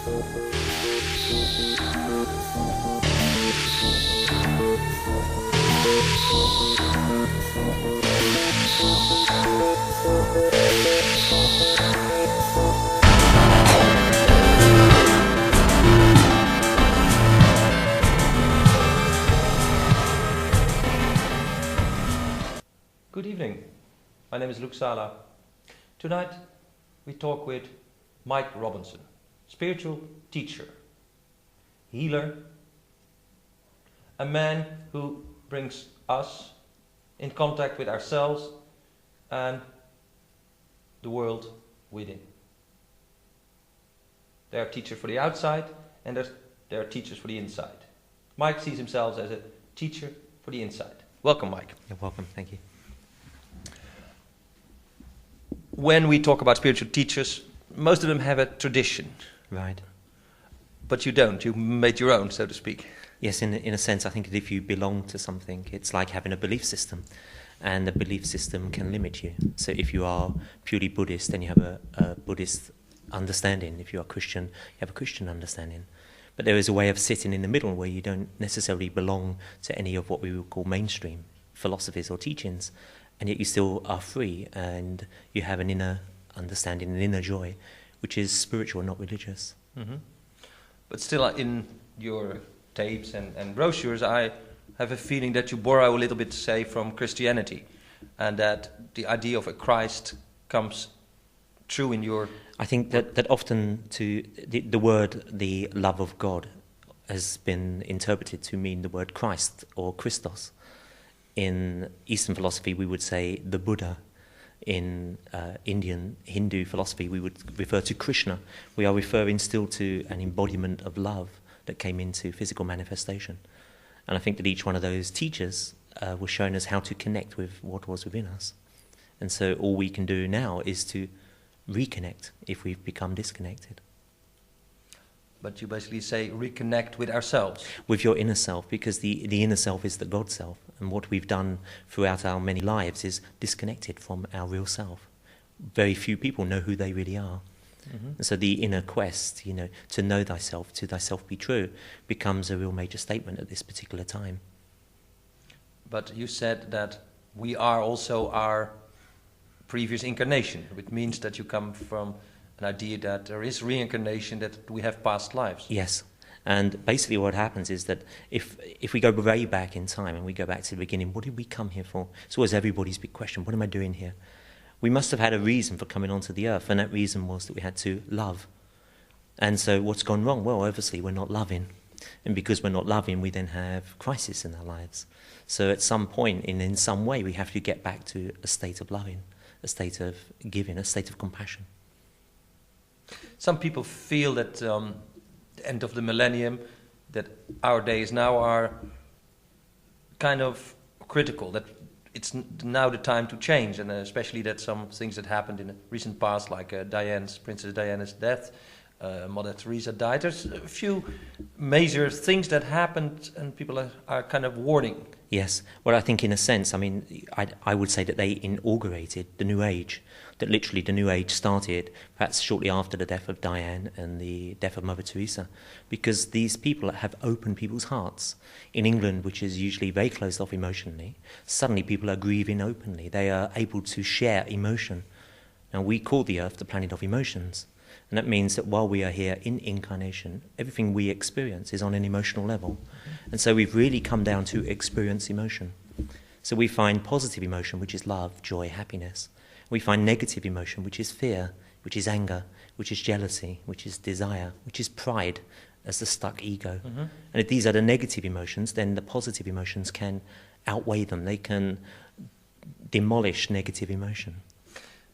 Good evening, my name is Luc Sala. Tonight we talk with Mike Robinson, spiritual teacher, healer, a man who brings us in contact with ourselves and the world within. There are teachers for the outside and there are teachers for the inside. Mike sees himself as a teacher for the inside. Welcome, Mike. You're welcome, thank you. When we talk about spiritual teachers, most of them have a tradition. Right. But you don't. You made your own, so to speak. Yes, in a sense, I think that if you belong to something, it's like having a belief system. And the belief system can limit you. So if you are purely Buddhist, then you have a Buddhist understanding. If you are Christian, you have a Christian understanding. But there is a way of sitting in the middle where you don't necessarily belong to any of what we would call mainstream philosophies or teachings. And yet you still are free and you have an inner understanding, an inner joy, which is spiritual, not religious. Mm-hmm. But still in your tapes and brochures, I have a feeling that you borrow a little bit, say, from Christianity, and that the idea of a Christ comes true in your... I think that often the word, the love of God, has been interpreted to mean the word Christ or Christos. In Eastern philosophy, we would say the Buddha. In Indian Hindu philosophy, we would refer to Krishna. We are referring still to an embodiment of love that came into physical manifestation. And I think that each one of those teachers was showing us how to connect with what was within us. And so all we can do now is to reconnect if we've become disconnected. But you basically say reconnect with ourselves. With your inner self, because the inner self is the God self. And what we've done throughout our many lives is disconnected from our real self. Very few people know who they really are. Mm-hmm. And so the inner quest, to know thyself, to thyself be true, becomes a real major statement at this particular time. But you said that we are also our previous incarnation, which means that you come from an idea that there is reincarnation, that we have past lives. Yes. And basically what happens is that if we go way back in time and we go back to the beginning, what did we come here for? It's always everybody's big question, what am I doing here? We must have had a reason for coming onto the earth, and that reason was that we had to love. And so what's gone wrong? Well, obviously we're not loving. And because we're not loving, we then have crisis in our lives. So at some point, in some way, we have to get back to a state of loving, a state of giving, a state of compassion. Some people feel that the end of the millennium, that our days now are kind of critical, that it's now the time to change, and especially that some things that happened in the recent past, like Princess Diana's death, Mother Teresa died. There's a few major things that happened, and people are kind of warning. Yes. Well, I think in a sense, I would say that they inaugurated the New Age, that literally the New Age started perhaps shortly after the death of Diane and the death of Mother Teresa, because these people have opened people's hearts. In England, which is usually very closed off emotionally, suddenly people are grieving openly. They are able to share emotion. Now, we call the earth the planet of emotions. And that means that while we are here in incarnation, everything we experience is on an emotional level. Mm-hmm. And so we've really come down to experience emotion. So we find positive emotion, which is love, joy, happiness. We find negative emotion, which is fear, which is anger, which is jealousy, which is desire, which is pride, as the stuck ego. Mm-hmm. And if these are the negative emotions, then the positive emotions can outweigh them. They can demolish negative emotion.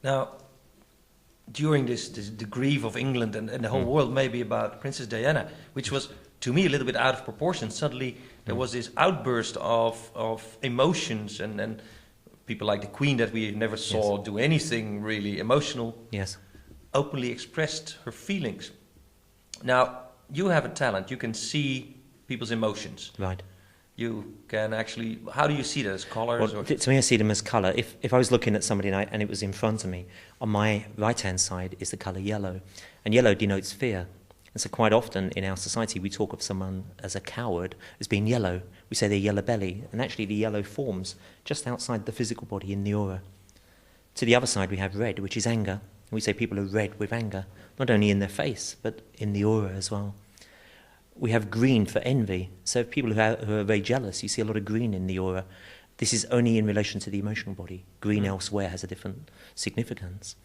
Now, during the grief of England and the whole world, maybe about Princess Diana, which was, to me, a little bit out of proportion, suddenly there was this outburst of emotions, and people like the Queen that we never saw do anything really emotional, openly expressed her feelings. Now, you have a talent. You can see people's emotions. Right. You can actually... How do you see that? As colours? Well, to me, I see them as colour. If I was looking at somebody and it was in front of me, on my right-hand side is the colour yellow. And yellow denotes fear. And so quite often in our society we talk of someone as a coward as being yellow. We say they're yellow belly, and actually the yellow forms just outside the physical body in the aura. To the other side we have red, which is anger. And we say people are red with anger, not only in their face, but in the aura as well. We have green for envy. So people who are very jealous, you see a lot of green in the aura. This is only in relation to the emotional body. Green elsewhere has a different significance.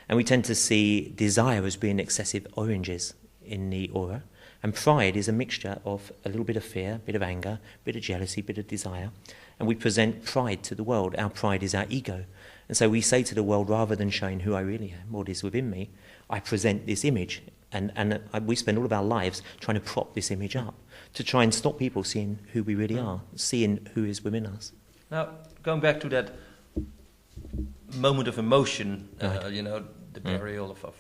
And we tend to see desire as being excessive oranges in the aura. And pride is a mixture of a little bit of fear, a bit of anger, a bit of jealousy, a bit of desire. And we present pride to the world. Our pride is our ego. And so we say to the world, rather than showing who I really am, what is within me, I present this image. And we spend all of our lives trying to prop this image up, to try and stop people seeing who we really are, seeing who is within us. Now, going back to that moment of emotion, Right. The burial of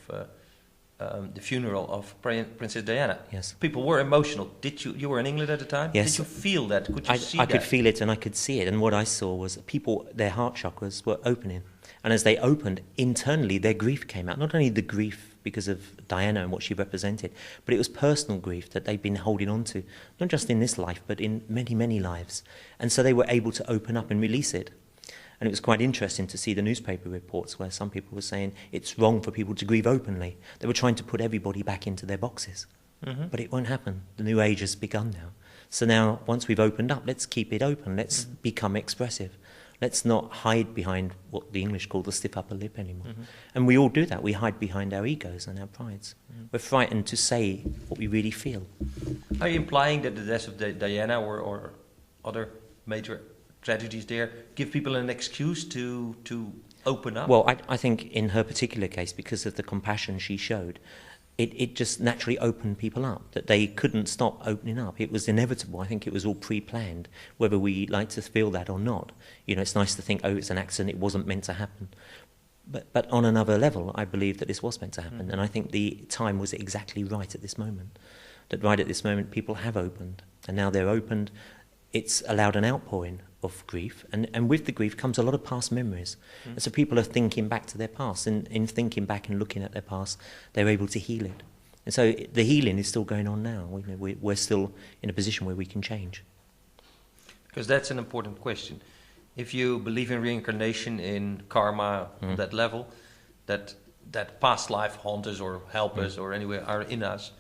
the funeral of Princess Diana. Yes. People were emotional. You were in England at the time? Yes. Did you feel that? Could you see I that? could feel it and I could see it. And what I saw was people, their heart chakras were opening. And as they opened, internally their grief came out. Not only the grief because of Diana and what she represented, but it was personal grief that they'd been holding on to, not just in this life, but in many, many lives. And so they were able to open up and release it. And it was quite interesting to see the newspaper reports where some people were saying it's wrong for people to grieve openly. They were trying to put everybody back into their boxes. Mm-hmm. But it won't happen. The new age has begun now. So now, once we've opened up, let's keep it open. Let's become expressive. Let's not hide behind what the English call the stiff upper lip anymore. Mm-hmm. And we all do that. We hide behind our egos and our prides. Mm-hmm. We're frightened to say what we really feel. Are you implying that the death of Diana or other major tragedies there give people an excuse to open up? Well, I think in her particular case, because of the compassion she showed, it just naturally opened people up, that they couldn't stop opening up. It was inevitable. I think it was all pre-planned, whether we like to feel that or not. It's nice to think, it's an accident, it wasn't meant to happen. But on another level, I believe that this was meant to happen. And I think the time was exactly right at this moment. That right at this moment, people have opened. And now they're opened, it's allowed an outpouring of grief, and with the grief comes a lot of past memories. And so people are thinking back to their past, and in thinking back and looking at their past, they're able to heal it. And so the healing is still going on now. We're still in a position where we can change. Because that's an important question. If you believe in reincarnation, in karma, on that level, that past life haunt us or help us or anywhere are in us,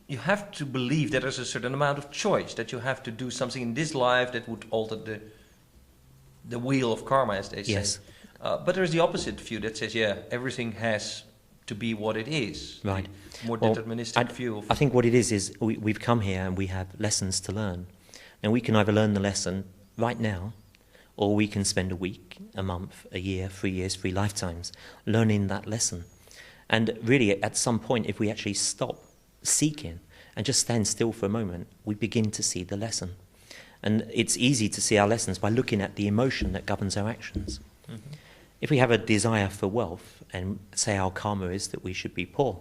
you have to believe that there's a certain amount of choice, that you have to do something in this life that would alter the wheel of karma, as they say. Yes. But there's the opposite view that says, everything has to be what it is. Right. The more deterministic view. I think what it is we've come here and we have lessons to learn. And we can either learn the lesson right now, or we can spend a week, a month, a year, 3 years, 3 lifetimes learning that lesson. And really, at some point, if we actually stop seeking and just stand still for a moment, we begin to see the lesson. And it's easy to see our lessons by looking at the emotion that governs our actions. Mm-hmm. If we have a desire for wealth, and say our karma is that we should be poor,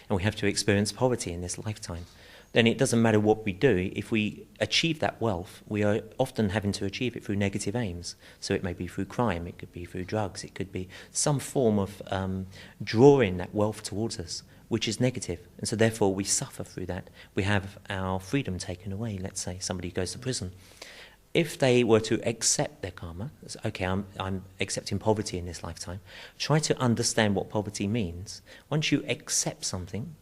and we have to experience poverty in this lifetime, then it doesn't matter what we do. If we achieve that wealth, we are often having to achieve it through negative aims. So it may be through crime, it could be through drugs, it could be some form of drawing that wealth towards us, which is negative. And so therefore we suffer through that. We have our freedom taken away. Let's say somebody goes to prison. If they were to accept their karma, okay, I'm accepting poverty in this lifetime, try to understand what poverty means. Once you accept something,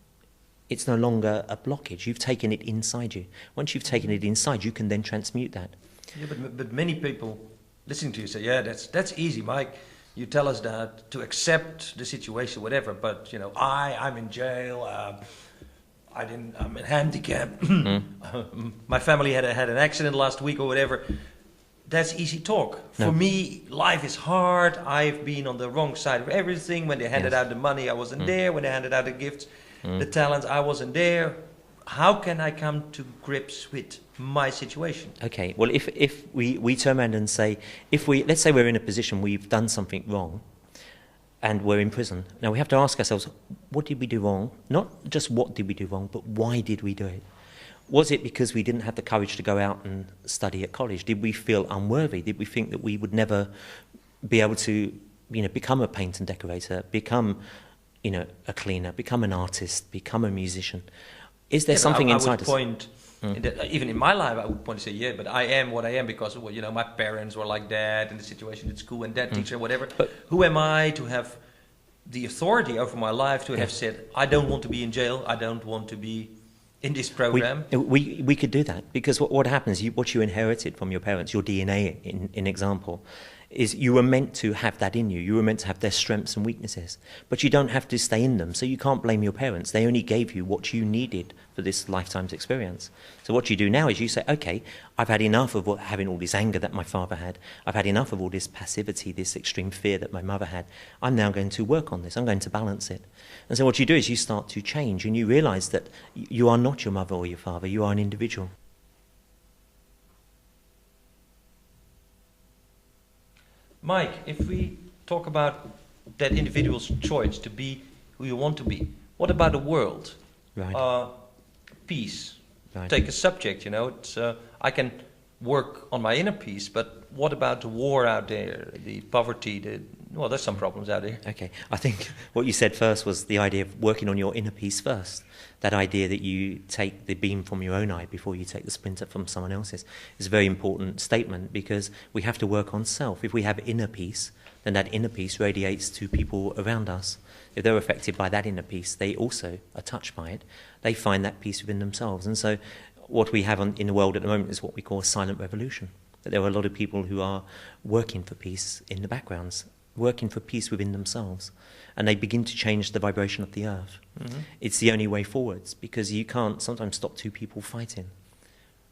it's no longer a blockage. You've taken it inside you. Once you've taken it inside, you can then transmute that. Yeah, but many people listening to you say, that's easy, Mike. You tell us that to accept the situation, whatever. But I'm in jail. I'm in handicap. My family had an accident last week or whatever. That's easy talk. No. For me, life is hard. I've been on the wrong side of everything. When they handed out the money, I wasn't there. When they handed out the gifts, the talents, I wasn't there. How can I come to grips with my situation? Okay, well, if we turn around and say, let's say we're in a position we've done something wrong, and we're in prison. Now we have to ask ourselves, what did we do wrong? Not just what did we do wrong, but why did we do it? Was it because we didn't have the courage to go out and study at college? Did we feel unworthy? Did we think that we would never be able to, become a painter and decorator, become a cleaner, become an artist, become a musician. Is there Yeah, something I inside would us? point, even in my life, I would point to say, yeah, but I am what I am because, well, my parents were like that in the situation at school and that teacher, whatever. But Who am I to have the authority over my life to have said, I don't want to be in jail, I don't want to be in this program? we could do that, because what happens, what you inherited from your parents, your DNA in example, is you were meant to have that in you. You were meant to have their strengths and weaknesses, but you don't have to stay in them. So you can't blame your parents. They only gave you what you needed for this lifetime's experience. So what you do now is you say, okay, I've had enough of having all this anger that my father had. I've had enough of all this passivity, this extreme fear that my mother had. I'm now going to work on this. I'm going to balance it. And so what you do is you start to change, and you realize that you are not your mother or your father. You are an individual. Mike, if we talk about that individual's choice to be who you want to be, what about the world? Right. Peace. Right. Take a subject, it's, I can work on my inner peace, but what about the war out there, the poverty, there's some problems out there. Okay, I think what you said first was the idea of working on your inner peace first. That idea that you take the beam from your own eye before you take the splinter from someone else's is a very important statement, because we have to work on self. If we have inner peace, then that inner peace radiates to people around us. If they're affected by that inner peace, they also are touched by it. They find that peace within themselves. And so what we have in the world at the moment is what we call a silent revolution. That there are a lot of people who are working for peace in the backgrounds, working for peace within themselves, and they begin to change the vibration of the earth. Mm-hmm. It's the only way forwards, because you can't sometimes stop two people fighting.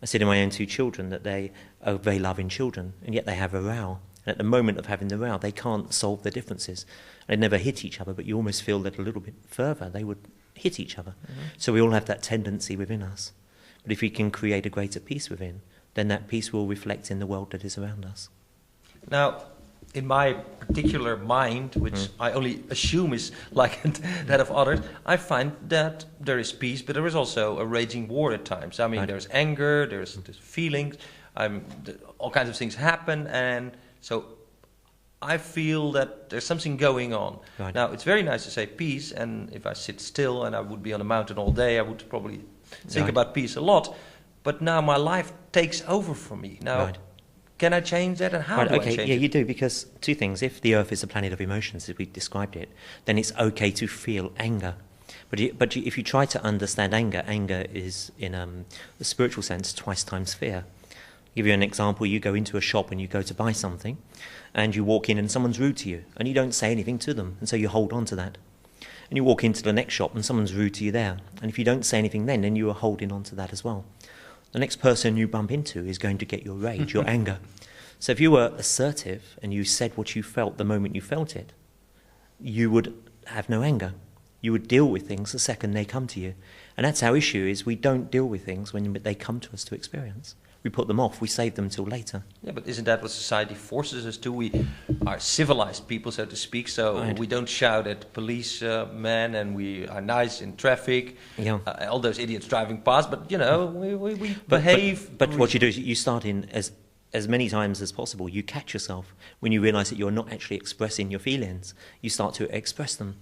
I see in my own two children that they are very loving children, and yet they have a row. And at the moment of having the row, they can't solve their differences. They never hit each other, but you almost feel that a little bit further they would hit each other. Mm-hmm. So we all have that tendency within us. But if we can create a greater peace within, then that peace will reflect in the world that is around us. Now, in my particular mind, which I only assume is like that of others, I find that there is peace, but there is also a raging war at times. I mean, right. There's anger, there's feelings, all kinds of things happen, and so I feel that there's something going on. Right. Now, it's very nice to say peace, and if I sit still and I would be on a mountain all day, I would probably think about peace a lot, but now my life takes over for me. Now. Right. Can I change that, and how do I change it? Yeah, you do, because two things. If the earth is a planet of emotions, as we described it, then it's okay to feel anger. But if you try to understand anger, anger is, in the spiritual sense, twice times fear. I'll give you an example. You go into a shop and you go to buy something, and you walk in and someone's rude to you, and you don't say anything to them, and so you hold on to that. And you walk into the next shop and someone's rude to you there, and if you don't say anything then you are holding on to that as well. The next person you bump into is going to get your rage, your anger. So if you were assertive and you said what you felt the moment you felt it, you would have no anger. You would deal with things the second they come to you. And that's our issue, is we don't deal with things when they come to us to experience. We put them off, we save them till later. Yeah, but isn't that what society forces us to? We are civilized people, so to speak, so right. We don't shout at policemen, and we are nice in traffic. Yeah. All those idiots driving past, but, we behave. But what you do is you start in as many times as possible. You catch yourself when you realize that you're not actually expressing your feelings. You start to express them.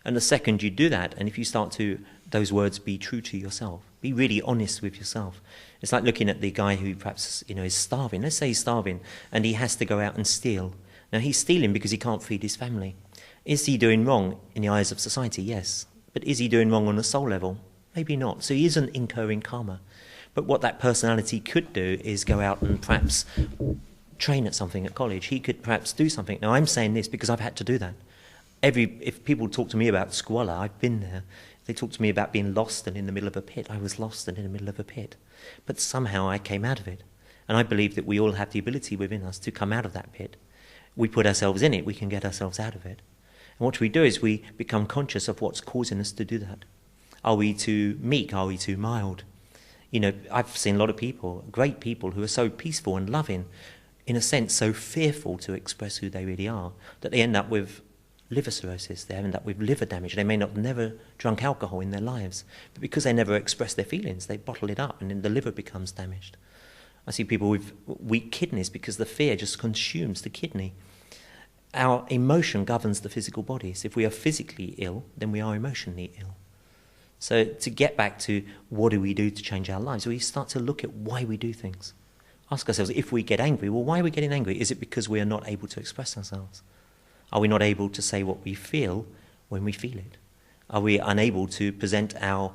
And the second you do that, and if you start to, those words, be true to yourself, be really honest with yourself. It's like looking at the guy who perhaps, is starving. Let's say he's starving and he has to go out and steal. Now, he's stealing because he can't feed his family. Is he doing wrong in the eyes of society? Yes. But is he doing wrong on a soul level? Maybe not. So he isn't incurring karma. But what that personality could do is go out and perhaps train at something at college. He could perhaps do something. Now, I'm saying this because I've had to do that. If people talk to me about squalor, I've been there. They talk to me about being lost and in the middle of a pit. I was lost and in the middle of a pit. But somehow I came out of it. And I believe that we all have the ability within us to come out of that pit. We put ourselves in it, we can get ourselves out of it. And what we do is we become conscious of what's causing us to do that. Are we too meek? Are we too mild? I've seen a lot of people, great people, who are so peaceful and loving, in a sense so fearful to express who they really are, that they end up with liver cirrhosis, they end up with liver damage. They may not never drunk alcohol in their lives, but because they never express their feelings, they bottle it up and then the liver becomes damaged. I see people with weak kidneys because the fear just consumes the kidney. our emotion governs the physical body. So if we are physically ill, then we are emotionally ill. So to get back to what do we do to change our lives, we start to look at why we do things. Ask ourselves, if we get angry, well, why are we getting angry? Is it because we are not able to express ourselves? Are we not able to say what we feel when we feel it? Are we unable to present our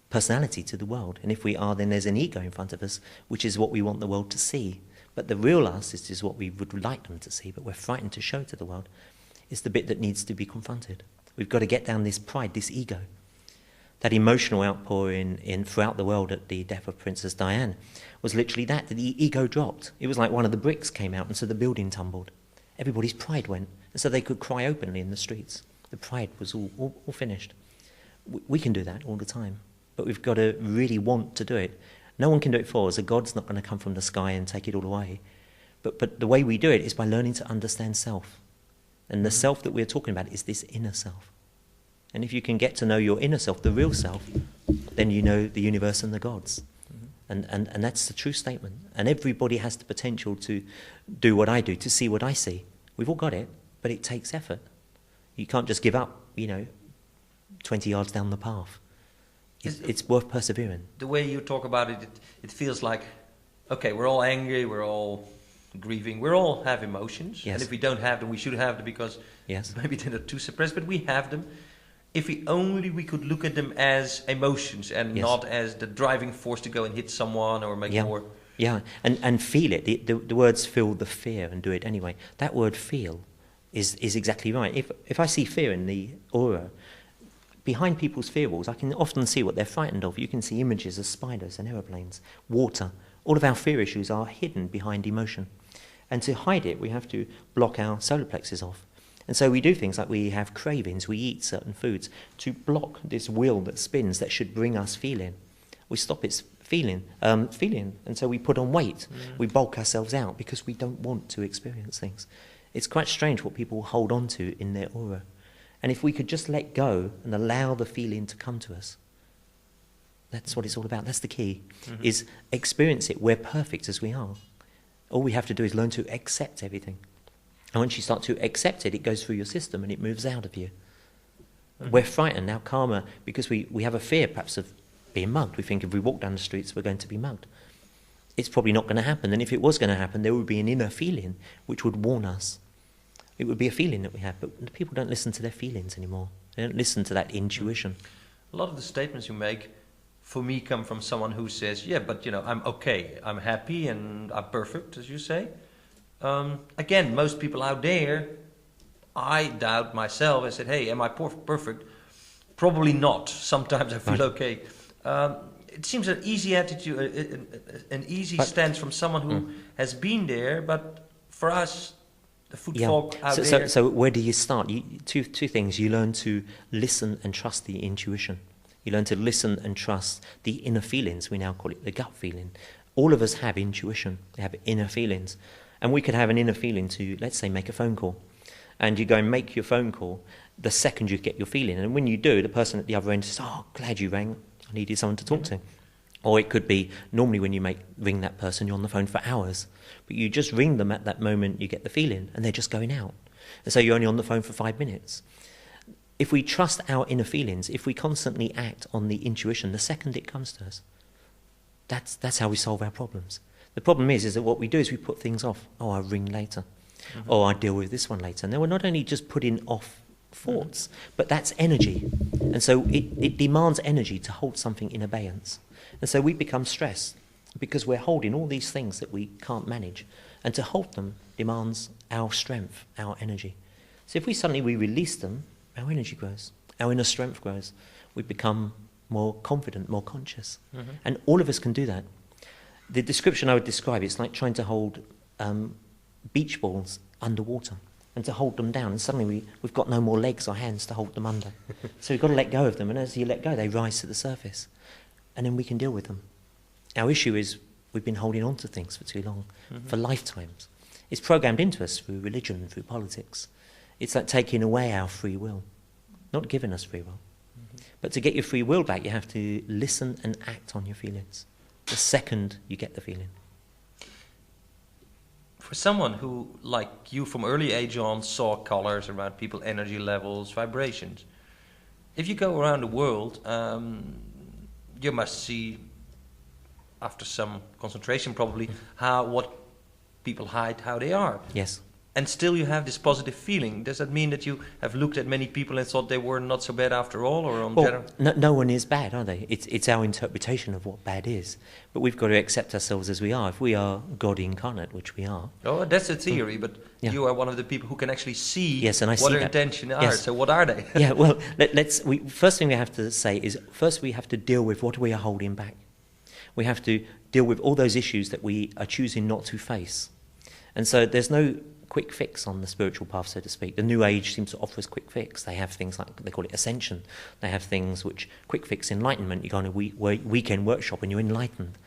personality to the world? And if we are, then there's an ego in front of us, which is what we want the world to see. But the real us is what we would like them to see, but we're frightened to show to the world. It's the bit that needs to be confronted. We've got to get down this pride, this ego. That emotional outpouring in throughout the world at the death of Princess Diana was literally that the ego dropped. It was like one of the bricks came out and so the building tumbled. Everybody's pride went, and so they could cry openly in the streets. The pride was all finished. We can do that all the time, but we've got to really want to do it. No one can do it for us. A God's not going to come from the sky and take it all away. But the way we do it is by learning to understand self. And the self that we're talking about is this inner self. And if you can get to know your inner self, the real self, then you know the universe and the gods. And that's the true statement. And everybody has the potential to do what I do, to see what I see. We've all got it, but it takes effort. You can't just give up, 20 yards down the path. It's worth persevering. The way you talk about it, it feels like, okay, we're all angry, we're all grieving, we all have emotions. Yes. And if we don't have them, we should have them because maybe they're not too suppressed, but we have them. If we could look at them as emotions and not as the driving force to go and hit someone or make more. Yeah, and feel it. The words feel the fear and do it anyway. That word feel is exactly right. If I see fear in the aura, behind people's fear walls, I can often see what they're frightened of. You can see images of spiders and aeroplanes, water. All of our fear issues are hidden behind emotion. And to hide it, we have to block our solar plexus off. And so we do things like we have cravings, we eat certain foods to block this wheel that spins that should bring us feeling. We stop its feeling, and so we put on weight. We bulk ourselves out because we don't want to experience things. It's quite strange what people hold on to in their aura. And if we could just let go and allow the feeling to come to us, that's what it's all about. That's the key, is experience it. We're perfect as we are. All we have to do is learn to accept everything. And once you start to accept it, it goes through your system and it moves out of you. We're frightened now, karma, because we have a fear perhaps of being mugged. We think if we walk down the streets, we're going to be mugged. It's probably not going to happen. And if it was going to happen, there would be an inner feeling which would warn us. It would be a feeling that we have, but people don't listen to their feelings anymore. They don't listen to that intuition. A lot of the statements you make, for me, come from someone who says, yeah, but I'm okay, I'm happy and I'm perfect, as you say. Again, most people out there, I doubt myself. I said, hey, am I perfect? Probably not. Sometimes I feel okay. It seems an easy attitude, an easy stance from someone who has been there, but for us, the footfolk out there... So where do you start? Two things. You learn to listen and trust the intuition. You learn to listen and trust the inner feelings. We now call it the gut feeling. All of us have intuition. They have inner feelings. And we could have an inner feeling to, let's say, make a phone call. And you go and make your phone call the second you get your feeling. And when you do, the person at the other end says, oh, glad you rang. I needed someone to talk to. Or it could be, normally when you ring that person, you're on the phone for hours. But you just ring them at that moment, you get the feeling, and they're just going out. And so you're only on the phone for 5 minutes. If we trust our inner feelings, if we constantly act on the intuition, the second it comes to us, that's how we solve our problems. The problem is that what we do is we put things off. Oh, I'll ring later. Oh, I'll deal with this one later. And then we're not only just putting off thoughts, but that's energy. And so it demands energy to hold something in abeyance. And so we become stressed because we're holding all these things that we can't manage. And to hold them demands our strength, our energy. So if we release them, our energy grows, our inner strength grows. We become more confident, more conscious. And all of us can do that. The description I would describe, it's like trying to hold beach balls underwater and to hold them down. And suddenly we've got no more legs or hands to hold them under. So we've got to let go of them. And as you let go, they rise to the surface. And then we can deal with them. Our issue is we've been holding on to things for too long, for lifetimes. It's programmed into us through religion, through politics. It's like taking away our free will, not giving us free will. But to get your free will back, you have to listen and act on your feelings the second you get the feeling. For someone who, like you from early age on, saw colors around people, energy levels, vibrations, if you go around the world, you must see, after some concentration probably, what people hide, how they are. Yes. And still you have this positive feeling. Does that mean that you have looked at many people and thought they were not so bad after all, or on general? No one is bad, are they? It's our interpretation of what bad is. But we've got to accept ourselves as we are. If we are God incarnate, which we are. Oh, that's a theory, but you are one of the people who can actually see what their intentions are. So what are they? Yeah, well, first thing we have to say is, first we have to deal with what we are holding back. We have to deal with all those issues that we are choosing not to face. And so there's no quick fix on the spiritual path, so to speak. The New Age seems to offer us quick fix. They have things like, they call it ascension. They have things which, quick fix enlightenment. You go on a weekend workshop and you're enlightened.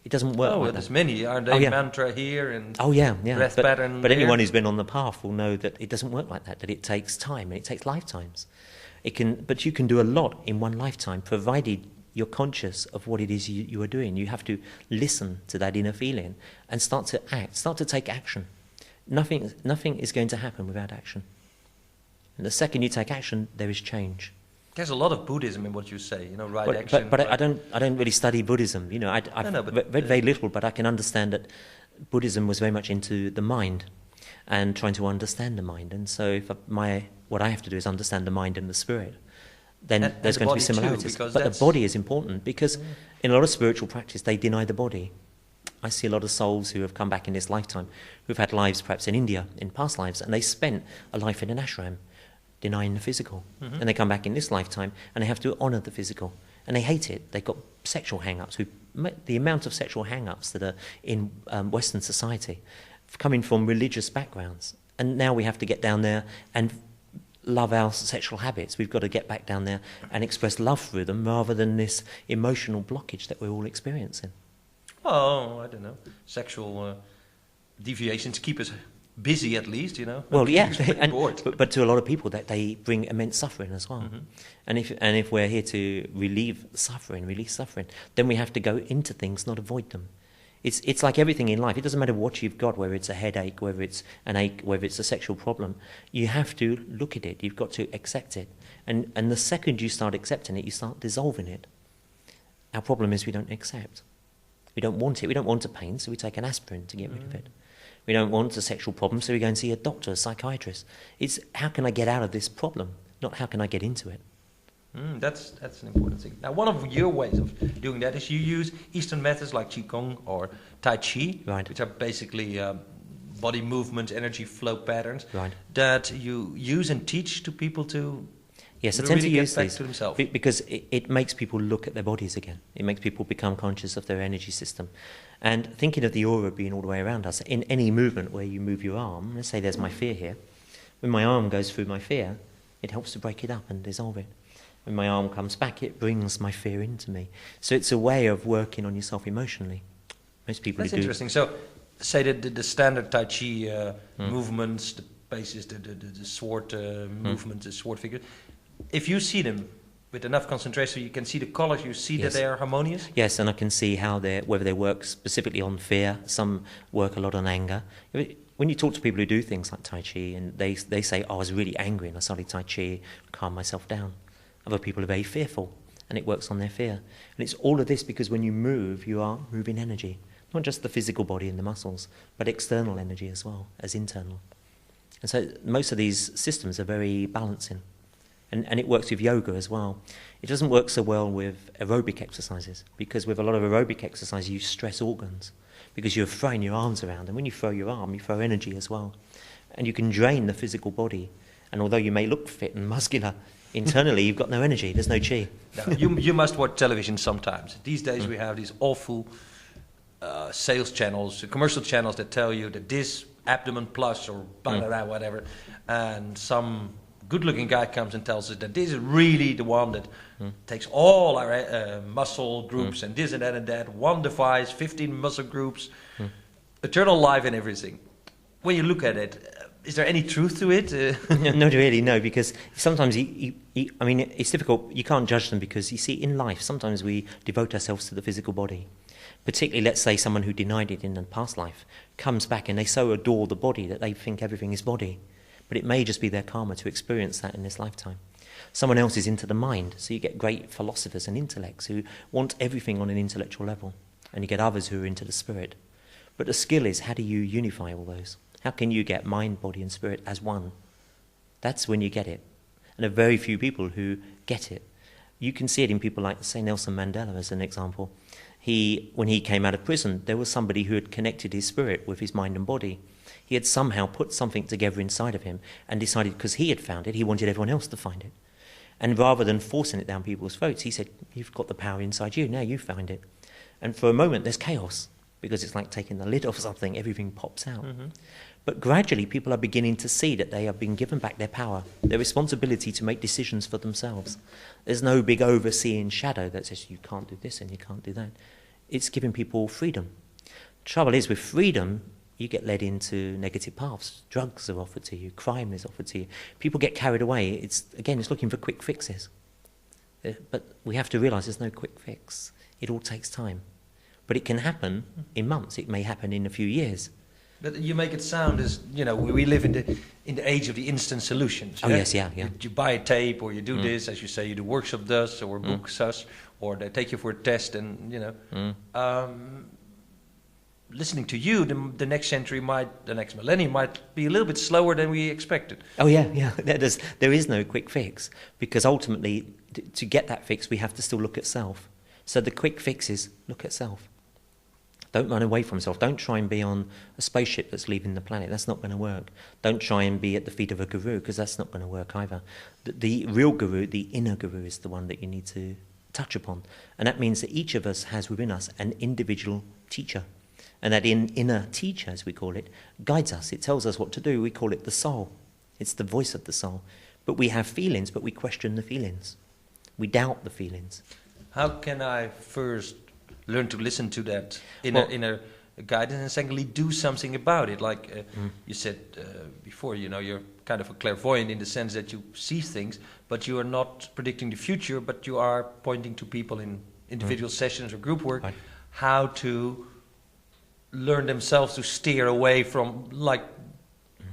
It doesn't work like that. There's many, aren't there? Mantra here and breath pattern But anyone who's been on the path will know that it doesn't work like that it takes time and it takes lifetimes. But you can do a lot in one lifetime, provided you're conscious of what it is you are doing. You have to listen to that inner feeling and start to act, start to take action. Nothing is going to happen without action. And the second you take action, there is change. There's a lot of Buddhism in what you say, action. But I don't really study Buddhism. I've read very little, but I can understand that Buddhism was very much into the mind and trying to understand the mind. And so what I have to do is understand the mind and the spirit. Then there's going to be similarities. But the body is important because in a lot of spiritual practice, they deny the body. I see a lot of souls who have come back in this lifetime, who've had lives perhaps in India, in past lives, and they spent a life in an ashram, denying the physical. Mm-hmm. And they come back in this lifetime, and they have to honour the physical. And they hate it. They've got sexual hang-ups. The amount of sexual hang-ups that are in Western society, coming from religious backgrounds. And now we have to get down there and love our sexual habits. We've got to get back down there and express love through them, rather than this emotional blockage that we're all experiencing. Oh, I don't know. Sexual deviations keep us busy, at least, Well, yeah, but to a lot of people, that they bring immense suffering as well. Mm-hmm. And if we're here to release suffering, then we have to go into things, not avoid them. It's like everything in life. It doesn't matter what you've got, whether it's a headache, whether it's an ache, whether it's a sexual problem. You have to look at it. You've got to accept it. And the second you start accepting it, you start dissolving it. Our problem is we don't accept. We don't want it. We don't want a pain, so we take an aspirin to get rid of it. We don't want a sexual problem, so we go and see a doctor, a psychiatrist. It's how can I get out of this problem, not how can I get into it. That's an important thing. Now, one of your ways of doing that is you use Eastern methods like Qigong or Tai Chi, which are basically body movements, energy flow patterns, that you use and teach to people to Yes, I tend to use these because it makes people look at their bodies again. It makes people become conscious of their energy system. And thinking of the aura being all the way around us, in any movement where you move your arm, let's say there's my fear here, when my arm goes through my fear, it helps to break it up and dissolve it. When my arm comes back, it brings my fear into me. So it's a way of working on yourself emotionally. Most people That's interesting. So say that the standard Tai Chi movements, the basis, the sword movement, the sword figure, if you see them with enough concentration, you can see the colors, you see that they are harmonious? Yes, and I can see whether they work specifically on fear. Some work a lot on anger. When you talk to people who do things like Tai Chi, and they say, I was really angry and I started Tai Chi, calm myself down. Other people are very fearful, and it works on their fear. And it's all of this because when you move, you are moving energy. Not just the physical body and the muscles, but external energy as well as internal. And so most of these systems are very balancing. And it works with yoga as well. It doesn't work so well with aerobic exercises, because with a lot of aerobic exercise you stress organs, because you're throwing your arms around, and when you throw your arm, you throw energy as well. And you can drain the physical body, and although you may look fit and muscular, internally you've got no energy, there's no chi. No, you must watch television sometimes. These days we have these awful sales channels, commercial channels that tell you that this abdomen plus or whatever, and some good-looking guy comes and tells us that this is really the one that takes all our muscle groups and this and that, one device, 15 muscle groups, eternal life and everything. When you look at it, is there any truth to it? Not really, no, because sometimes, it's difficult. You can't judge them because, you see, in life, sometimes we devote ourselves to the physical body. Particularly, let's say, someone who denied it in a past life comes back and they so adore the body that they think everything is body. But it may just be their karma to experience that in this lifetime. Someone else is into the mind, so you get great philosophers and intellects who want everything on an intellectual level, and you get others who are into the spirit. But the skill is, how do you unify all those? How can you get mind, body and spirit as one? That's when you get it. And there are very few people who get it. You can see it in people like, say, Nelson Mandela as an example. When he came out of prison, there was somebody who had connected his spirit with his mind and body. He had somehow put something together inside of him and decided, because he had found it, he wanted everyone else to find it. And rather than forcing it down people's throats, he said, you've got the power inside you, now you find it. And for a moment there's chaos, because it's like taking the lid off something, everything pops out. Mm-hmm. But gradually people are beginning to see that they have been given back their power, their responsibility to make decisions for themselves. There's no big overseeing shadow that says you can't do this and you can't do that. It's giving people freedom. The trouble is, with freedom, you get led into negative paths. Drugs are offered to you, crime is offered to you. People get carried away. It's looking for quick fixes. But we have to realise there's no quick fix. It all takes time. But it can happen in months. It may happen in a few years. But you make it sound as, we live in the age of the instant solutions. Oh, yes, yeah. You buy a tape, or you do this, as you say, you do workshop thus, or book thus, or they take you for a test, and, listening to you, the next century the next millennium might be a little bit slower than we expected. Oh, yeah. There is no quick fix, because ultimately, to get that fix, we have to still look at self. So the quick fix is look at self. Don't run away from self. Don't try and be on a spaceship that's leaving the planet. That's not going to work. Don't try and be at the feet of a guru, because that's not going to work either. The real guru, the inner guru, is the one that you need to touch upon. And that means that each of us has within us an individual teacher. And that inner teacher, as we call it, guides us. It tells us what to do. We call it the soul. It's the voice of the soul. But we have feelings, but we question the feelings. We doubt the feelings. How can I first learn to listen to that inner guidance, and secondly do something about it? Like you said before, you're kind of a clairvoyant in the sense that you see things, but you are not predicting the future, but you are pointing to people in individual sessions or group work, how to learn themselves to steer away from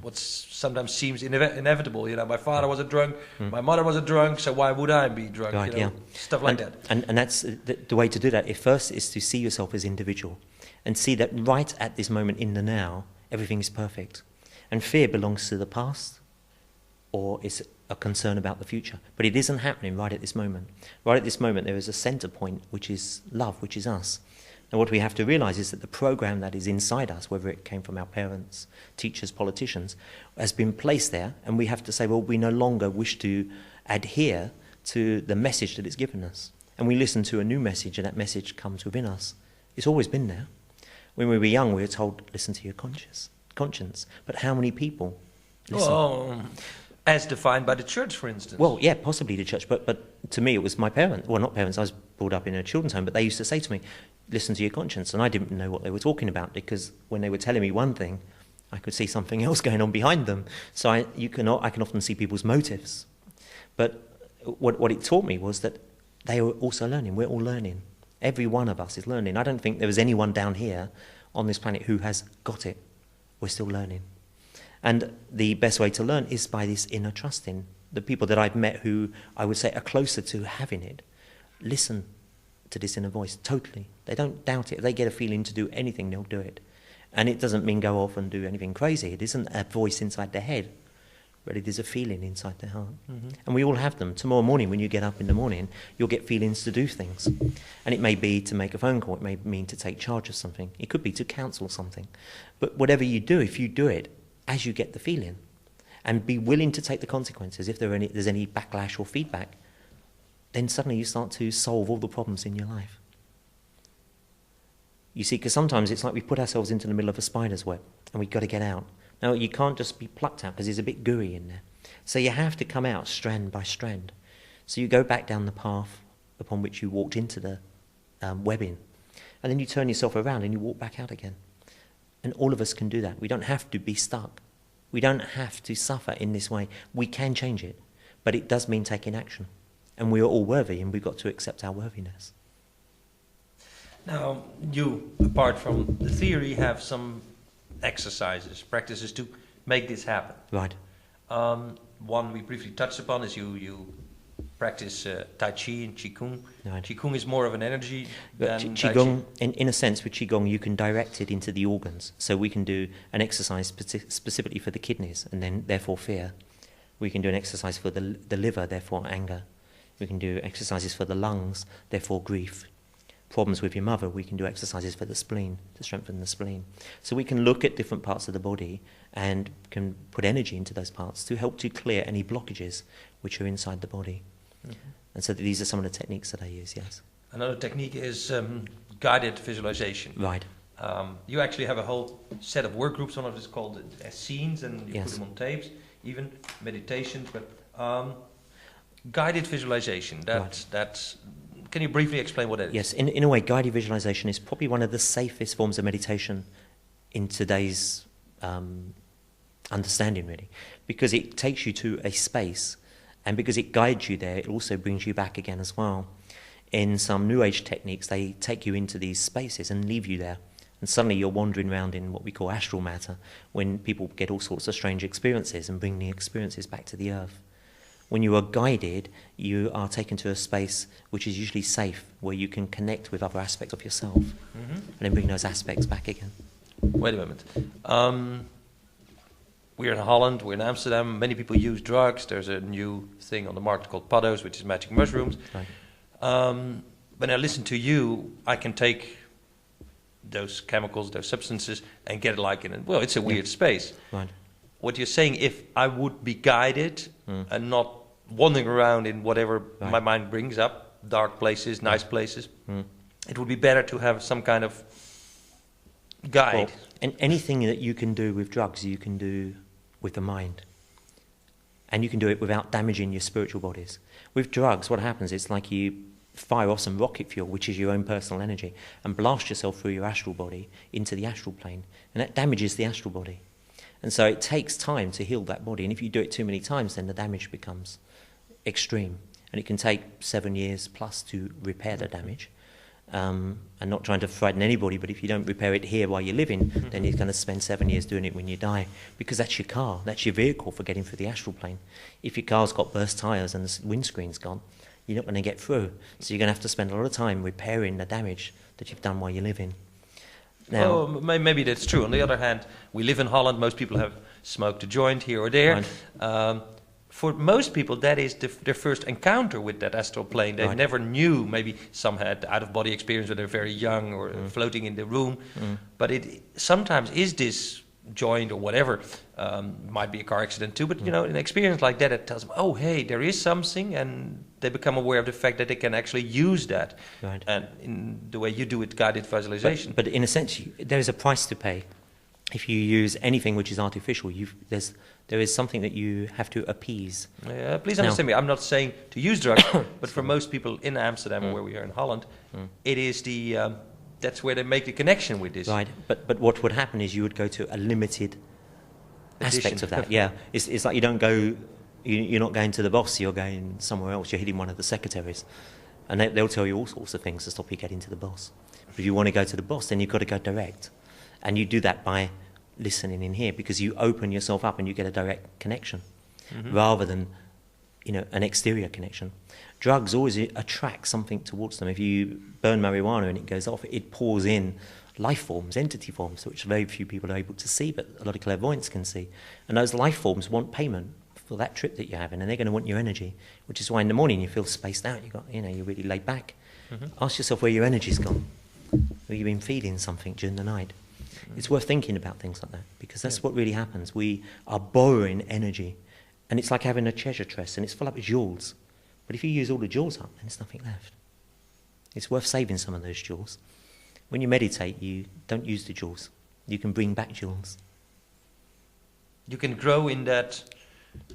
what sometimes seems inevitable. My father was a drunk, my mother was a drunk, so why would I be drunk? Right, stuff like that. And that's the way to do that. First is to see yourself as individual and see that right at this moment in the now, everything is perfect. And fear belongs to the past, or is a concern about the future. But it isn't happening right at this moment. Right at this moment, there is a center point, which is love, which is us. And what we have to realise is that the program that is inside us, whether it came from our parents, teachers, politicians, has been placed there, and we have to say, well, we no longer wish to adhere to the message that it's given us. And we listen to a new message, and that message comes within us. It's always been there. When we were young, we were told, listen to your conscience. But how many people listen? Well, as defined by the church, for instance. Well, yeah, possibly the church, but to me it was my parents. Well, not parents, I was brought up in a children's home, but they used to say to me, listen to your conscience. And I didn't know what they were talking about, because when they were telling me one thing, I could see something else going on behind them. So I can often see people's motives. But what it taught me was that they were also learning. We're all learning. Every one of us is learning. I don't think there is anyone down here on this planet who has got it. We're still learning. And the best way to learn is by this inner trusting. The people that I've met who I would say are closer to having it, listen to this inner voice totally. They don't doubt it. If they get a feeling to do anything, they'll do it. And it doesn't mean go off and do anything crazy. It isn't a voice inside their head, but it is a feeling inside their heart. Mm-hmm. And we all have them. Tomorrow morning, when you get up in the morning, you'll get feelings to do things. And it may be to make a phone call. It may mean to take charge of something. It could be to counsel something. But whatever you do, if you do it as you get the feeling, and be willing to take the consequences if there's any backlash or feedback, then suddenly you start to solve all the problems in your life. You see, because sometimes it's like we put ourselves into the middle of a spider's web and we've got to get out. Now, you can't just be plucked out because it's a bit gooey in there. So you have to come out strand by strand. So you go back down the path upon which you walked into the webbing, and then you turn yourself around and you walk back out again. And all of us can do that. We don't have to be stuck. We don't have to suffer in this way. We can change it, but it does mean taking action. And we are all worthy, and we've got to accept our worthiness. Now, you, apart from the theory, have some exercises, practices to make this happen. Right. One we briefly touched upon is you practice Tai Chi and Qigong. Right. Qigong is more of an energy But than Tai Chi. Qigong, in a sense, with Qigong, you can direct it into the organs. So we can do an exercise specifically for the kidneys, and then therefore fear. We can do an exercise for the liver, therefore anger. We can do exercises for the lungs, therefore grief. Problems with your mother, we can do exercises for the spleen, to strengthen the spleen. So we can look at different parts of the body and can put energy into those parts to help to clear any blockages which are inside the body. Mm-hmm. And so these are some of the techniques that I use, yes. Another technique is guided visualization. Right. You actually have a whole set of work groups. One of them is called scenes, and you Yes. put them on tapes, even meditations. But guided visualization, that's. Can you briefly explain what that is? Yes, in a way, guided visualization is probably one of the safest forms of meditation in today's understanding, really, because it takes you to a space, and because it guides you there, it also brings you back again as well. In some New Age techniques, they take you into these spaces and leave you there, and suddenly you're wandering around in what we call astral matter, when people get all sorts of strange experiences and bring the experiences back to the earth. When you are guided, you are taken to a space which is usually safe, where you can connect with other aspects of yourself, and then bring those aspects back again. Wait a moment. We're in Holland, we're in Amsterdam, many people use drugs. There's a new thing on the market called paddo's, which is magic mushrooms. Right. When I listen to you, I can take those chemicals, those substances, and get it like in a, well, it's a weird space. Right. What you're saying, if I would be guided and not wandering around in whatever my mind brings up, dark places, nice places, it would be better to have some kind of guide. Well, and anything that you can do with drugs, you can do with the mind. And you can do it without damaging your spiritual bodies. With drugs, what happens, it's like you fire off some rocket fuel, which is your own personal energy, and blast yourself through your astral body into the astral plane. And that damages the astral body. And so it takes time to heal that body. And if you do it too many times, then the damage becomes extreme. And it can take 7 years plus to repair the damage. And not trying to frighten anybody, but if you don't repair it here while you're living, then you're going to spend 7 years doing it when you die. Because that's your car, that's your vehicle for getting through the astral plane. If your car's got burst tyres and the windscreen's gone, you're not going to get through. So you're going to have to spend a lot of time repairing the damage that you've done while you're living. Now, well, maybe that's true. On the other hand, we live in Holland. Most people have smoked a joint here or there. Right. For most people, that is their first encounter with that astral plane. They never knew. Maybe some had out-of-body experience when they're very young or floating in the room. But it sometimes is this joint or whatever. Might be a car accident too. But, you know, an experience like that, it tells them, oh, hey, there is something. And they become aware of the fact that they can actually use that. Right. And in the way you do it, guided visualization. But in a sense, there is a price to pay. If you use anything which is artificial, there is something that you have to appease. Please understand me. I'm not saying to use drugs, but for most people in Amsterdam, where we are in Holland, it is that's where they make the connection with this. Right. But what would happen is you would go to a limited aspect of that. Yeah. It's like you don't go. You're not going to the boss. You're going somewhere else. You're hitting one of the secretaries, and they'll tell you all sorts of things to stop you getting to the boss. But if you want to go to the boss, then you've got to go direct, and you do that by listening in here, because you open yourself up and you get a direct connection rather than, you know, an exterior connection. Drugs always attract something towards them. If you burn marijuana and it goes off, it pours in life forms, entity forms, which very few people are able to see, but a lot of clairvoyants can see. And those life forms want payment for that trip that you're having, and they're going to want your energy, which is why in the morning you feel spaced out. You're really laid back. Ask yourself where your energy's gone. Have you been feeding something during the night? It's worth thinking about things like that, because that's what really happens. We are borrowing energy, and it's like having a treasure chest, and it's full up with jewels. But if you use all the jewels up, then there's nothing left. It's worth saving some of those jewels. When you meditate, you don't use the jewels. You can bring back jewels. You can grow in that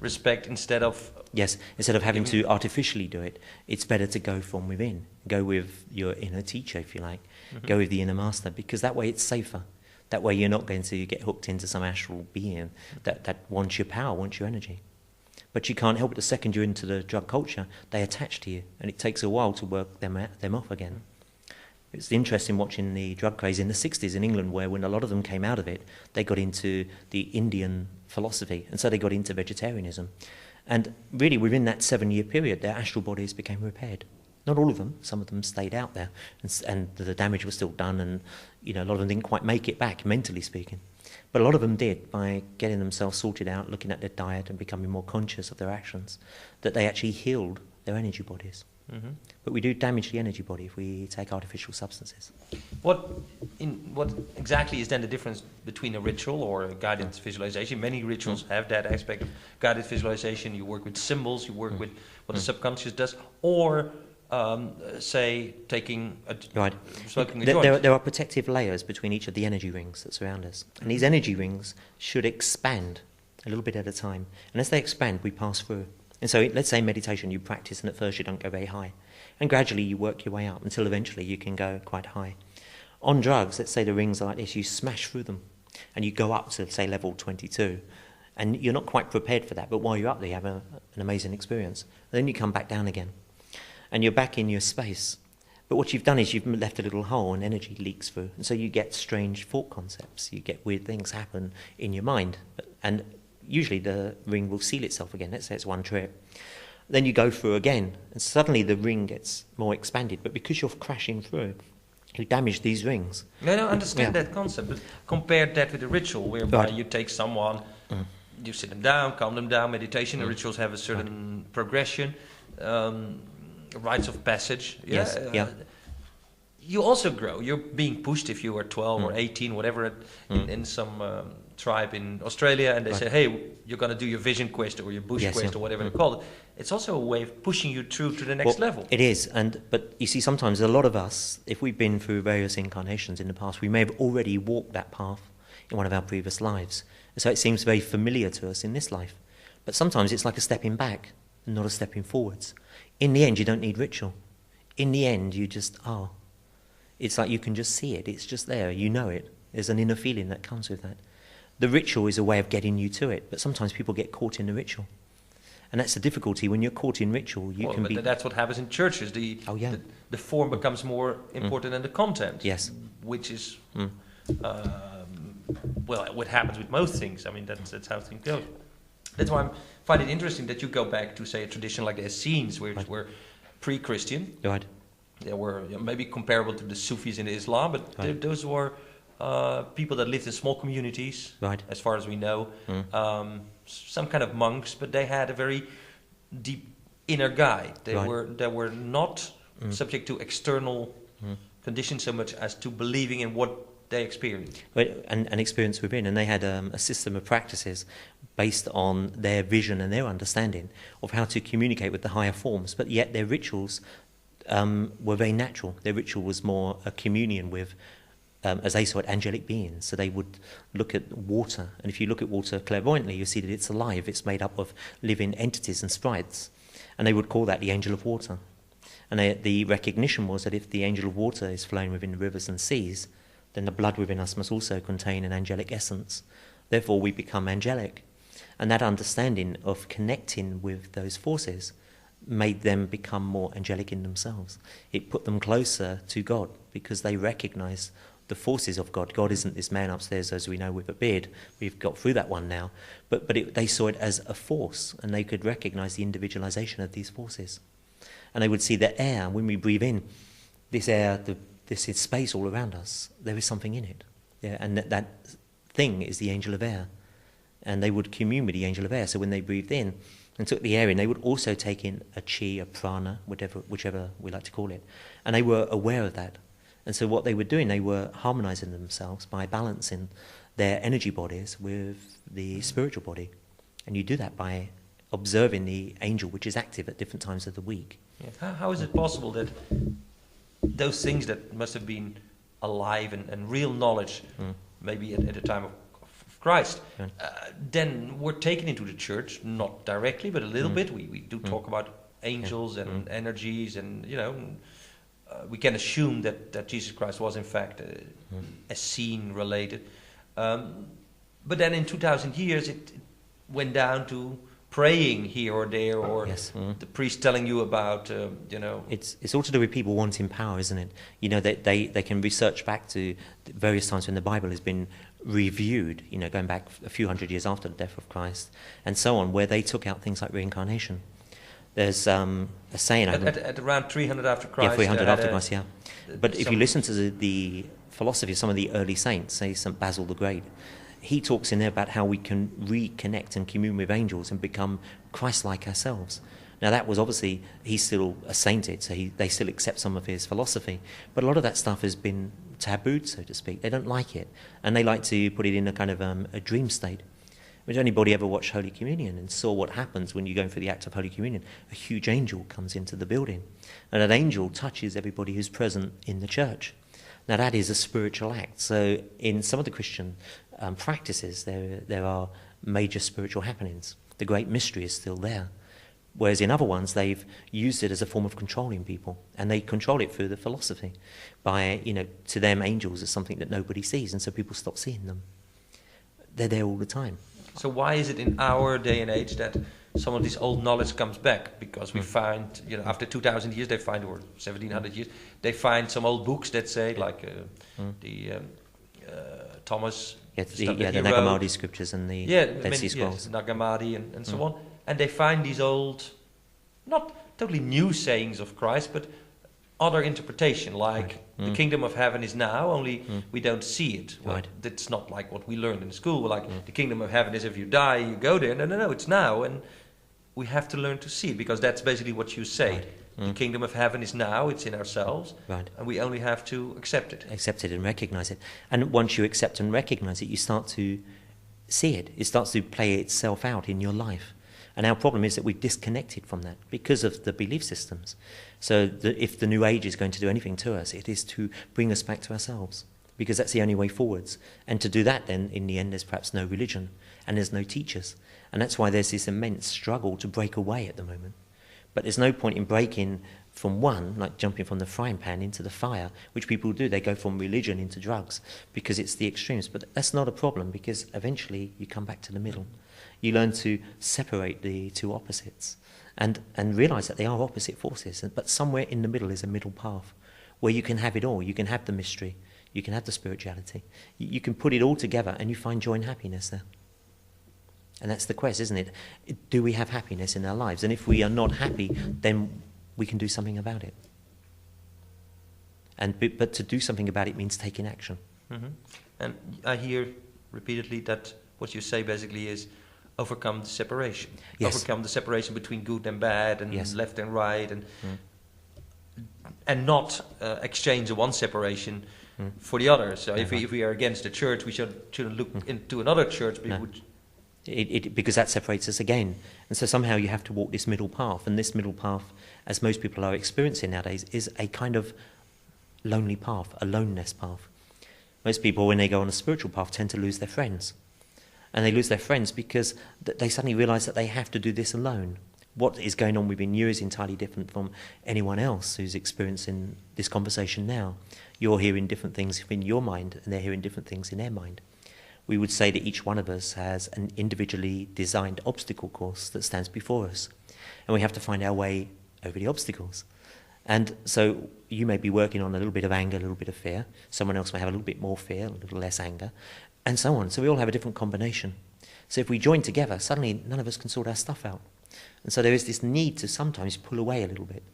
respect instead of... Yes, instead of having to artificially do it, it's better to go from within. Go with your inner teacher, if you like. Go with the inner master, because that way it's safer. That way you're not going to get hooked into some astral being that wants your power, wants your energy. But you can't help it. The second you're into the drug culture, they attach to you, and it takes a while to work them off again. It's interesting watching the drug craze in the 60s in England, where when a lot of them came out of it, they got into the Indian philosophy, and so they got into vegetarianism. And really, within that 7-year period, their astral bodies became repaired. Not all of them. Some of them stayed out there, and the damage was still done, and a lot of them didn't quite make it back, mentally speaking. But a lot of them did, by getting themselves sorted out, looking at their diet and becoming more conscious of their actions, that they actually healed their energy bodies. Mm-hmm. But we do damage the energy body if we take artificial substances. What exactly is then the difference between a ritual or a guided visualization? Many rituals have that aspect of guided visualization. You work with symbols, you work with what the subconscious does, or say taking smoking a joint. There are protective layers between each of the energy rings that surround us, and these energy rings should expand a little bit at a time. And as they expand, we pass through. And so let's say meditation you practice, and at first you don't go very high, and gradually you work your way up until eventually you can go quite high. On drugs, let's say the rings are like this, you smash through them and you go up to, say, level 22, and you're not quite prepared for that, but while you're up there you have an amazing experience. Then you come back down again and you're back in your space, but what you've done is you've left a little hole and energy leaks through, and so you get strange thought concepts, you get weird things happen in your mind, and usually the ring will seal itself again. Let's say it's one trip. Then you go through again, and suddenly the ring gets more expanded. But because you're crashing through, you damage these rings. I don't understand that concept. But compare that with a ritual, whereby you take someone, you sit them down, calm them down, meditation. The rituals have a certain progression, rites of passage. Yes. You also grow. You're being pushed if you are 12 or 18, whatever, in some tribe in Australia, and they say, hey, you're going to do your vision quest or your bush quest or whatever they call it. It's also a way of pushing you through to the next level. It is, but you see, sometimes a lot of us, if we've been through various incarnations in the past, we may have already walked that path in one of our previous lives. And so it seems very familiar to us in this life. But sometimes it's like a stepping back and not a stepping forwards. In the end, you don't need ritual. In the end, you just are. It's like you can just see it. It's just there. You know it. There's an inner feeling that comes with that. The ritual is a way of getting you to it, but sometimes people get caught in the ritual. And that's the difficulty. When you're caught in ritual, you can be... That's what happens in churches. The form becomes more important than the content. Yes. Which is, what happens with most things. I mean, that's how things go. That's why I find it interesting that you go back to, say, a tradition like the Essenes, which were pre-Christian. Right. They were maybe comparable to the Sufis in Islam, but those were people that lived in small communities, as far as we know. Some kind of monks, but they had a very deep inner guide. They were not subject to external conditions so much as to believing in what they experienced. And experience within, and they had a system of practices based on their vision and their understanding of how to communicate with the higher forms, but yet their rituals were very natural. Their ritual was more a communion with, as they saw it, angelic beings. So they would look at water, and if you look at water clairvoyantly, you see that it's alive. It's made up of living entities and sprites, and they would call that the angel of water. And the recognition was that if the angel of water is flowing within the rivers and seas, then the blood within us must also contain an angelic essence. Therefore, we become angelic. And that understanding of connecting with those forces made them become more angelic in themselves. It put them closer to God because they recognise the forces of God. God isn't this man upstairs, as we know, with a beard. We've got through that one now. But they saw it as a force, and they could recognise the individualisation of these forces. And they would see the air. When we breathe in, this air, this is space all around us. There is something in it. Yeah, and that thing is the angel of air. And they would commune with the angel of air. So when they breathed in and took the air in, they would also take in a chi, a prana, whichever we like to call it. And they were aware of that. And so what they were doing, they were harmonizing themselves by balancing their energy bodies with the spiritual body. And you do that by observing the angel, which is active at different times of the week. Yeah. How is it possible that those things that must have been alive and real knowledge, maybe at the time of Christ, then were taken into the church, not directly, but a little bit. We do talk about angels and energies, and we can assume that Jesus Christ was in fact a scene related. But then in 2,000 years it went down to praying here or there, or Yes. the priest telling you about, It's all to do with people wanting power, isn't it? You know, they can research back to various times when the Bible has been reviewed, you know, going back a few hundred years after the death of Christ, and so on, where they took out things like reincarnation. There's a saying... At around 300 after Christ. Yeah, 300 after Christ, yeah. But if you listen to the philosophy of some of the early saints, say St. Basil the Great, he talks in there about how we can reconnect and commune with angels and become Christ-like ourselves. Now that was obviously, he's still a sainted, so they still accept some of his philosophy. But a lot of that stuff has been tabooed, so to speak. They don't like it. And they like to put it in a kind of a dream state. If anybody ever watched Holy Communion and saw what happens when you go for the act of Holy Communion, a huge angel comes into the building. And that angel touches everybody who's present in the church. Now that is a spiritual act. So in some of the Christian practices, there are major spiritual happenings. The great mystery is still there. Whereas in other ones, they've used it as a form of controlling people. And they control it through the philosophy. By, you know, to them, angels are something that nobody sees. And so people stop seeing them. They're there all the time. So why is it in our day and age that some of this old knowledge comes back? Because we find, you know, after 2,000 years, they find, or 1,700 years, they find some old books that say, like Thomas... the Nag Hammadi scriptures and the Dead Sea Scrolls. Yes, Nag Hammadi and so on. And they find these old, not totally new sayings of Christ, but other interpretation, like the kingdom of heaven is now, only we don't see it. Well, that's not like what we learned in school, like the kingdom of heaven is if you die, you go there. No, it's now. And we have to learn to see it, because that's basically what you say. Right. The kingdom of heaven is now, it's in ourselves, and we only have to accept it. Accept it and recognize it. And once you accept and recognize it, you start to see it. It starts to play itself out in your life. And our problem is that we've disconnected from that because of the belief systems. So if the New Age is going to do anything to us, it is to bring us back to ourselves, because that's the only way forwards. And to do that, then, in the end, there's perhaps no religion and there's no teachers. And that's why there's this immense struggle to break away at the moment. But there's no point in breaking from one, like jumping from the frying pan into the fire, which people do. They go from religion into drugs because it's the extremes. But that's not a problem, because eventually you come back to the middle. You learn to separate the two opposites and realize that they are opposite forces. But somewhere in the middle is a middle path where you can have it all. You can have the mystery. You can have the spirituality. You can put it all together and you find joy and happiness there. And that's the quest, isn't it? Do we have happiness in our lives? And if we are not happy, then we can do something about it. But to do something about it means taking action. Mm-hmm. And I hear repeatedly that what you say basically is overcome the separation. Yes. Overcome the separation between good and bad and left and right, and not exchange the one separation for the other. So if we are against the church, we shouldn't look into another church. Because that separates us again. And so somehow you have to walk this middle path. And this middle path, as most people are experiencing nowadays, is a kind of lonely path, a loneness path. Most people, when they go on a spiritual path, tend to lose their friends. And they lose their friends because they suddenly realise that they have to do this alone. What is going on within you is entirely different from anyone else who's experiencing this conversation now. You're hearing different things in your mind, and they're hearing different things in their mind. We would say that each one of us has an individually designed obstacle course that stands before us. And we have to find our way over the obstacles. And so you may be working on a little bit of anger, a little bit of fear. Someone else may have a little bit more fear, a little less anger, and so on. So we all have a different combination. So if we join together, suddenly none of us can sort our stuff out. And so there is this need to sometimes pull away a little bit,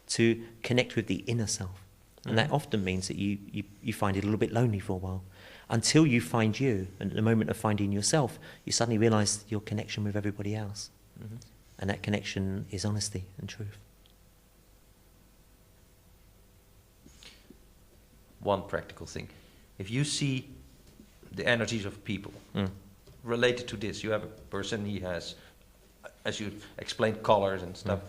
to connect with the inner self. And that often means that you find it a little bit lonely for a while. Until you find you, and at the moment of finding yourself, you suddenly realise your connection with everybody else. Mm-hmm. And that connection is honesty and truth. One practical thing. If you see the energies of people related to this, you have a person, he has, as you explained, colors and stuff.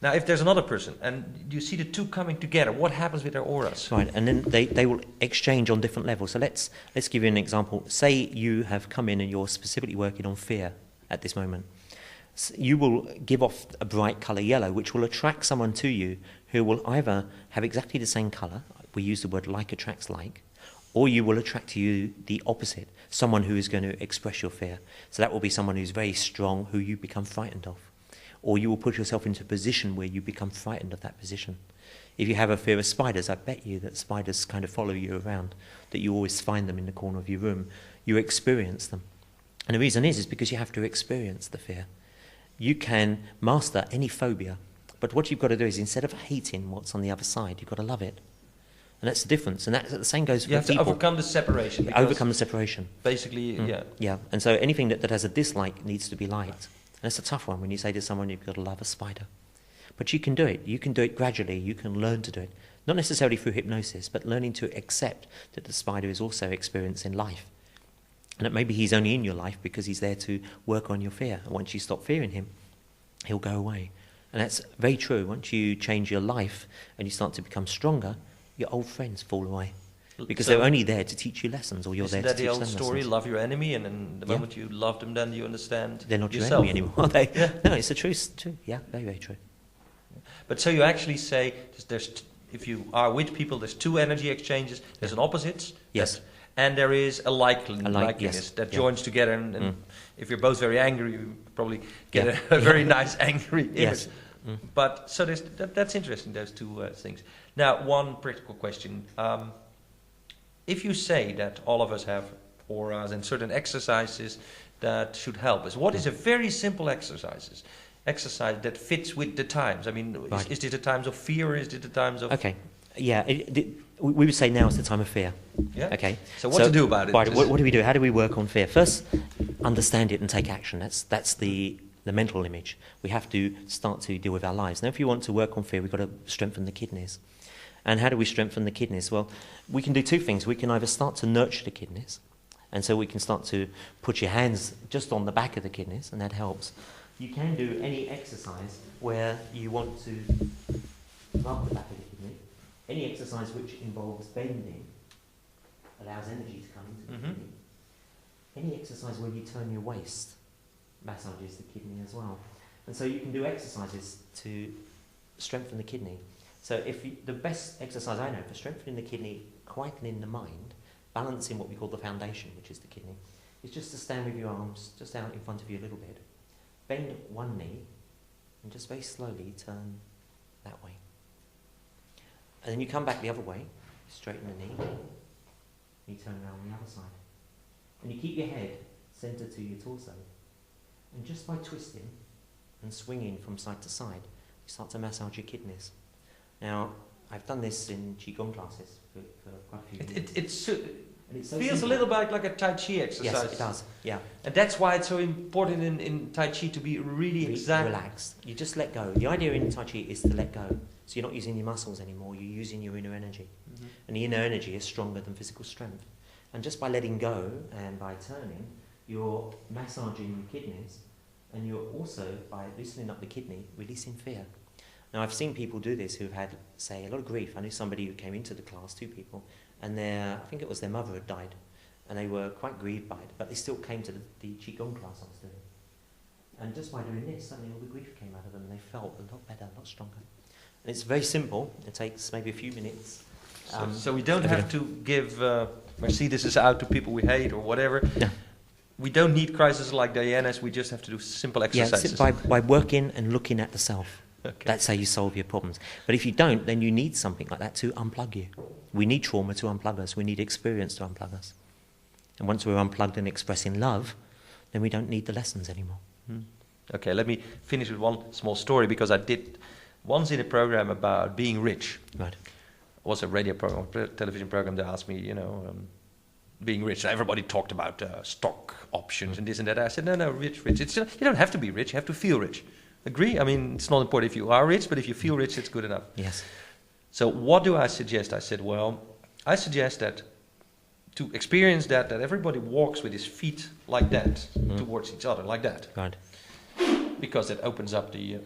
Now, if there's another person, and you see the two coming together, what happens with their auras? Right, and then they will exchange on different levels. So let's give you an example. Say you have come in and you're specifically working on fear at this moment. So you will give off a bright colour yellow, which will attract someone to you who will either have exactly the same colour, we use the word like attracts like, or you will attract to you the opposite, someone who is going to express your fear. So that will be someone who's very strong, who you become frightened of. Or you will put yourself into a position where you become frightened of that position. If you have a fear of spiders, I bet you that spiders kind of follow you around, that you always find them in the corner of your room. You experience them. And the reason is because you have to experience the fear. You can master any phobia, but what you've got to do is, instead of hating what's on the other side, you've got to love it. And that's the difference. And the same goes for people. You have to overcome the separation. Overcome the separation. Basically, Yeah, and so anything that has a dislike needs to be liked. And it's a tough one when you say to someone you've got to love a spider. But you can do it. You can do it gradually. You can learn to do it. Not necessarily through hypnosis, but learning to accept that the spider is also experiencing life. And that maybe he's only in your life because he's there to work on your fear. And once you stop fearing him, he'll go away. And that's very true. Once you change your life and you start to become stronger, your old friends fall away. Because they're only there to teach you lessons, or you're there to teach them lessons. Isn't that the old story, love your enemy, and then the moment you love them, then you understand they're not yourself. your enemy anymore, are they? Yeah. No, it's the truth too. Yeah, very, very true. But so you actually say, if you are with people, there's two energy exchanges. There's an opposite. Yes. And there is a likeliness that joins together. And if you're both very angry, you probably get a very nice angry image. Yes. But so that's interesting, those two things. Now, one practical question. If you say that all of us have auras and certain exercises that should help us, what is a very simple exercise that fits with the times? I mean, right. is it the times of fear, or is it the times of... Okay, yeah, we would say now is the time of fear. Yeah. Okay. So what to do about it? Right, what do we do? How do we work on fear? First, understand it and take action. That's the mental image. We have to start to deal with our lives. Now, if you want to work on fear, we've got to strengthen the kidneys. And how do we strengthen the kidneys? Well, we can do two things. We can either start to nurture the kidneys, and so we can start to put your hands just on the back of the kidneys, and that helps. You can do any exercise where you want to rub the back of the kidney. Any exercise which involves bending allows energy to come into the kidney. Any exercise where you turn your waist massages the kidney as well. And so you can do exercises to strengthen the kidney. So the best exercise I know for strengthening the kidney, quietening the mind, balancing what we call the foundation, which is the kidney, is just to stand with your arms just out in front of you a little bit. Bend one knee and just very slowly turn that way. And then you come back the other way, straighten the knee, and you turn around on the other side. And you keep your head centered to your torso. And just by twisting and swinging from side to side, you start to massage your kidneys. Now, I've done this in Qigong classes for quite a few years. It feels a little bit like a Tai Chi exercise. Yes, it does, yeah. And that's why it's so important in Tai Chi to be really exact. Relaxed. You just let go. The idea in Tai Chi is to let go. So you're not using your muscles anymore, you're using your inner energy. Mm-hmm. And the inner energy is stronger than physical strength. And just by letting go and by turning, you're massaging your kidneys, and you're also, by loosening up the kidney, releasing fear. Now, I've seen people do this who've had, say, a lot of grief. I knew somebody who came into the class, 2 people, and I think it was their mother had died, and they were quite grieved by it, but they still came to the Qigong class I was doing. And just by doing this, suddenly all the grief came out of them, and they felt a lot better, a lot stronger. And it's very simple. It takes maybe a few minutes. So we don't have to give Mercedes out to people we hate or whatever. No. We don't need crises like Diana's. We just have to do simple exercises. Yeah, by working and looking at the self. Okay. That's how you solve your problems. But if you don't, then you need something like that to unplug you. We need trauma to unplug us. We need experience to unplug us. And once we're unplugged and expressing love, then we don't need the lessons anymore. Okay, let me finish with one small story, because I did once in a program about being rich. Right. It was a radio program, a television program. They asked me, being rich. Everybody talked about stock options and this and that. I said, no, rich. It's, you don't have to be rich. You have to feel rich. Agree? I mean, it's not important if you are rich, but if you feel rich, it's good enough. Yes. So what do I suggest? I said, well, I suggest that to experience that everybody walks with his feet like that towards each other, like that. Right. Because it opens up the...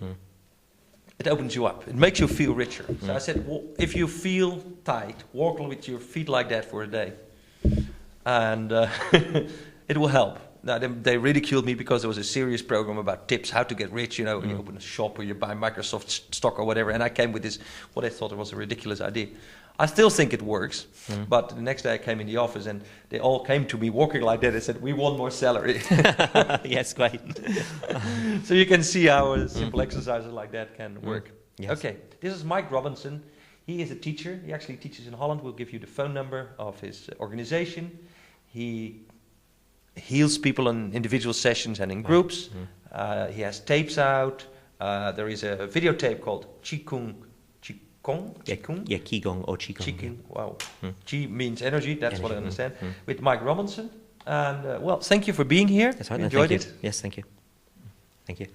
It opens you up. It makes you feel richer. So I said, well, if you feel tight, walk with your feet like that for a day. And it will help. No, they ridiculed me because there was a serious program about tips, how to get rich, you know, when you open a shop or you buy Microsoft stock or whatever. And I came with this, what I thought was a ridiculous idea. I still think it works, but the next day I came in the office and they all came to me walking like that and said, we want more salary. Yes, great. So you can see how a simple exercises like that can work. Yes. Okay, this is Mike Robinson. He is a teacher. He actually teaches in Holland. We'll give you the phone number of his organization. He heals people in individual sessions and in groups. He has tapes out. There is a videotape called Qigong. Yeah, Qigong or Qigong. Qigong, wow. Qi means energy, that's what I understand. With Mike Robinson. And well, thank you for being here. That's right. Enjoyed it? Yes, thank you. Thank you.